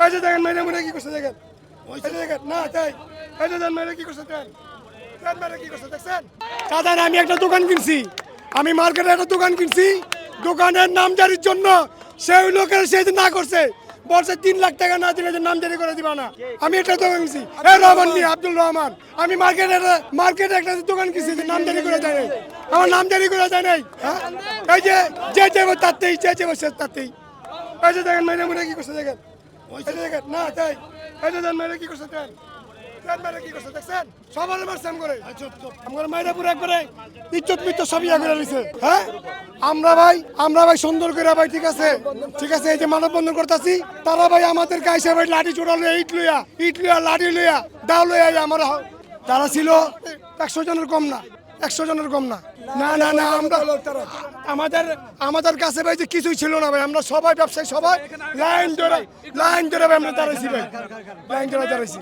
এই যে দেখেন মেরে মুড়ে কি করছে দেখেন, ওই যে দেখেন না তাই, এই যে দেখেন মেরে কি করছে দেখেন, দেখেন মেরে কি করছে দেখছেন। দাদা আমি একটা দোকান কিনছি, আমি মার্কেটে একটা দোকান কিনছি, দোকানের নামজারির জন্য সেই লোকের সে না করছে, বলছে 3 লাখ টাকা না দিলে যে নামজারি করে দিবা না। আমি একটা দোকান কিনছি, এই রহমান মিয়া, আব্দুল রহমান, আমি মার্কেটে একটা দোকান কিনছি, নামজারি করে দেয় নাই, আমার নামজারি করে দেয় নাই। হ্যাঁ এই যে যে যাবো তাতেই, যে যাবো সে তাতেই। এই যে দেখেন মেরে মুড়ে কি করছে দেখেন, ওই যে দেখেন না তাই, এই যে দেখেন মেরে কি করছে দেখেন, দেখেন মেরে কি করছে দেখছেন। সবার মারছে আম করে, আমার মাইরা পুরো একবারে ইজ্জত মিজ্জত সব ইয়া করে নিছে। হ্যাঁ আমরা ভাই সুন্দর করে ভাই, ঠিক আছে ঠিক আছে, এই যে মানববন্ধন করতেছি, তারা ভাই আমাদের গাইছে ভাই লাঠি চোড়ালো, ইট লইয়া লাঠি লইয়া দাও লইয়া, আমার তারা ছিল 100 জনের কম না, 100 জনের কম না। না না না আমরা আমাদের কাছে ভাই যে কিছুই ছিল না ভাই, আমরা সবাই ব্যবসায়ী, সবাই লাইন ধরে ভাই আমরা দাঁড়াইছি ভাই, লাইন ধরে দাঁড়াইছি।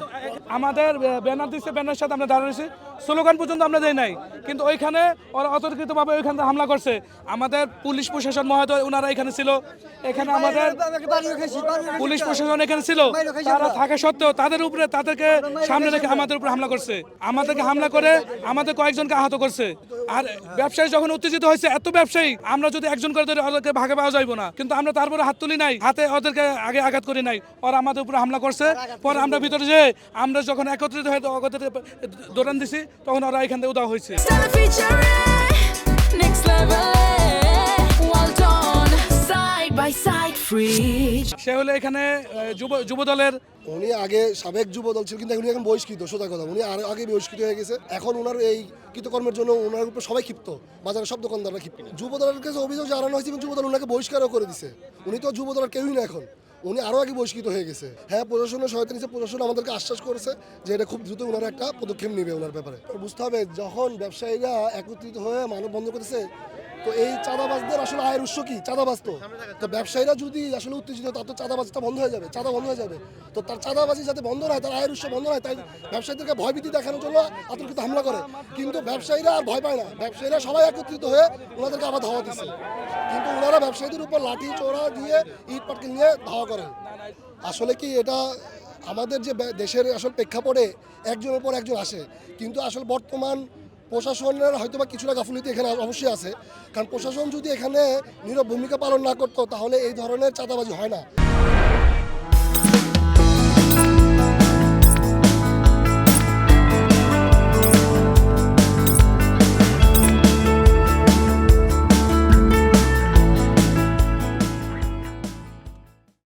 আমাদের ব্যানার দিচ্ছে, ব্যানারের সাথে আমরা দাঁড়িয়েছি, স্লোগান পর্যন্ত আমরা দেই নাই, কিন্তু ওইখানে ওরা অতর্কিতভাবে ওইখানে হামলা করছে। আমাদের পুলিশ প্রশাসন মহোদয় ওনারা এখানে ছিল, এখানে আমাদের পুলিশ প্রশাসন এখানে ছিল, তারা থাকা সত্ত্বেও তাদের উপরে, তাদেরকে সামনে রেখে আমাদের উপরে হামলা করছে, আমাদেরকে হামলা করে আমাদের কয়েকজনকে আহত করছে। আর ব্যবসায়ী যখন উত্তেজিত হয়েছে, এত ব্যবসায়ী, আমরা যদি একজন করে ধরে ওদেরকে ভাগে পাওয়া যাইব না, কিন্তু আমরা তারপরে হাত তুলি নাই, হাতে ওদেরকে আগে আঘাত করি নাই, ওরা আমাদের উপরে হামলা করছে। পরে আমরা ভিতরে যে আমরা যখন একত্রিত হয়ে দৌড়ান দিছি, তখন ওরা এখান থেকে উদাও হয়েছে। সে হলো এখানে যুব দলের, উনি আগে সাবেক যুব দল ছিল, কিন্তু উনি এখন বহিষ্কৃত, সোজা কথা, উনি আগে বহিষ্কৃত হয়ে গেছে। এখন ওনার এই কৃতকর্মের জন্য ওনার উপর সবাই ক্ষিপ্ত, বাজারের সব দোকানদাররা ক্ষিপ্ত। যুব দলের কাছে অভিযোগ জানানো হয়েছে এবং যুব দল ওনাকে বহিষ্কারও করে দিছে। উনি তো যুব দলের কেউই না এখন, উনি আরও আগে বহিষ্কৃত হয়ে গেছে। হ্যাঁ, প্রশাসনের সহায়তা নিচ্ছে, প্রশাসন আমাদেরকে আশ্বাস করেছে যে এটা খুব দ্রুত ওনারা একটা পদক্ষেপ নেবে ওনার ব্যাপারে। বুঝতে হবে, যখন ব্যবসায়ীরা একত্রিত হয়ে মানব বন্ধ করতেছে, তো এই চাঁদাবাজদের আসলে আয়ের উৎস কি? চাঁদাবাজ। তো ব্যবসায়ীরা যদি আসলে উত্তেজিত, তার তো চাঁদাবাজটা বন্ধ হয়ে যাবে, চাঁদা বন্ধ হয়ে যাবে। তো তার চাঁদাবাজি যাতে বন্ধ হয়, তার আয়ের উৎস বন্ধ হয়, তাই ব্যবসায়ীদেরকে ভয়ভীতি দেখানোর জন্য আতঙ্কিত হামলা করে। কিন্তু ব্যবসায়ীরা আর ভয় পায় না, ব্যবসায়ীরা সবাই একত্রিত হয়ে ওনাদেরকে আবার ধাওয়া দিচ্ছে, কিন্তু ওনারা ব্যবসায়ীদের উপর লাঠি চোরা দিয়ে ইট পাটকেল নিয়ে ধাওয়া করেন। আসলে কি এটা আমাদের যে দেশের আসল প্রেক্ষাপটে একজনের পর একজন আসে, কিন্তু আসলে বর্তমান প্রশাসনের হয়তো বা কিছুটা গাফিলতি এখানে অবশ্যই আছে। কারণ প্রশাসন যদি এখানে নীরব ভূমিকা পালন না করতো, তাহলে এই ধরনের চাঁদাবাজি হয় না।